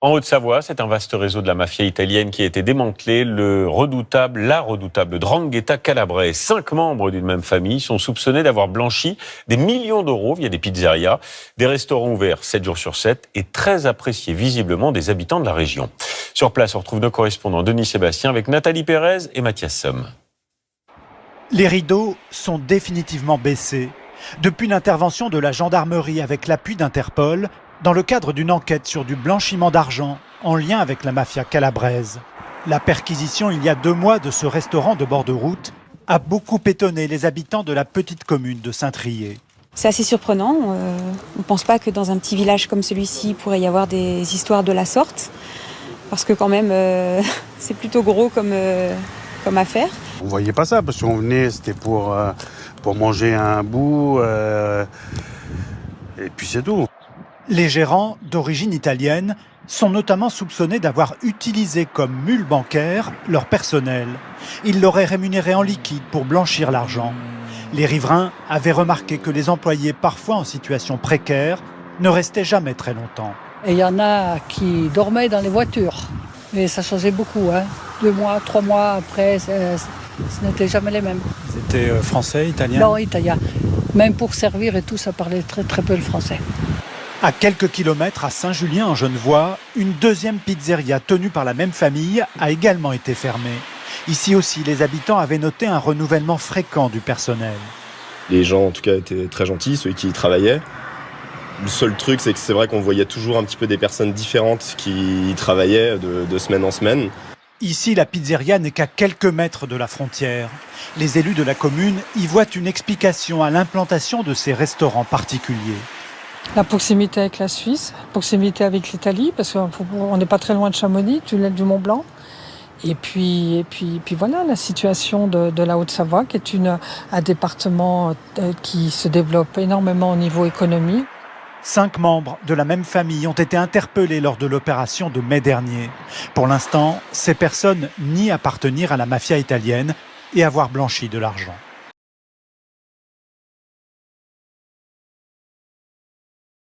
En Haute-Savoie, c'est un vaste réseau de la mafia italienne qui a été démantelé, la redoutable 'Ndrangheta calabraise. 5 membres d'une même famille sont soupçonnés d'avoir blanchi des millions d'euros via des pizzerias, des restaurants ouverts 7 jours sur 7 et très appréciés visiblement des habitants de la région. Sur place, on retrouve nos correspondants Denis Sébastien avec Nathalie Pérez et Mathias Somme. Les rideaux sont définitivement baissés. Depuis l'intervention de la gendarmerie avec l'appui d'Interpol, dans le cadre d'une enquête sur du blanchiment d'argent en lien avec la mafia calabraise. La perquisition il y a 2 mois de ce restaurant de bord de route a beaucoup étonné les habitants de la petite commune de Saint-Trier. C'est assez surprenant. On ne pense pas que dans un petit village comme celui-ci, il pourrait y avoir des histoires de la sorte. Parce que quand même, c'est plutôt gros comme affaire. On ne voyait pas ça parce qu'on venait, c'était pour manger un bout et puis c'est tout. Les gérants, d'origine italienne, sont notamment soupçonnés d'avoir utilisé comme mule bancaire leur personnel. Ils l'auraient rémunéré en liquide pour blanchir l'argent. Les riverains avaient remarqué que les employés, parfois en situation précaire, ne restaient jamais très longtemps. Et il y en a qui dormaient dans les voitures. Et ça changeait beaucoup. 2 mois, 3 mois après, ce n'était jamais les mêmes. Ils étaient français, italiens ? Non, italiens. Même pour servir et tout, ça parlait très très peu le français. À quelques kilomètres, à Saint-Julien, en Genevois, une deuxième pizzeria tenue par la même famille a également été fermée. Ici aussi, les habitants avaient noté un renouvellement fréquent du personnel. Les gens, en tout cas, étaient très gentils, ceux qui y travaillaient. Le seul truc, c'est que c'est vrai qu'on voyait toujours un petit peu des personnes différentes qui y travaillaient de semaine en semaine. Ici, la pizzeria n'est qu'à quelques mètres de la frontière. Les élus de la commune y voient une explication à l'implantation de ces restaurants particuliers. La proximité avec la Suisse, proximité avec l'Italie, parce qu'on n'est pas très loin de Chamonix, du Mont Blanc. Et puis voilà, la situation de la Haute-Savoie, qui est un département qui se développe énormément au niveau économie. 5 membres de la même famille ont été interpellés lors de l'opération de mai dernier. Pour l'instant, ces personnes nient appartenir à la mafia italienne et avoir blanchi de l'argent.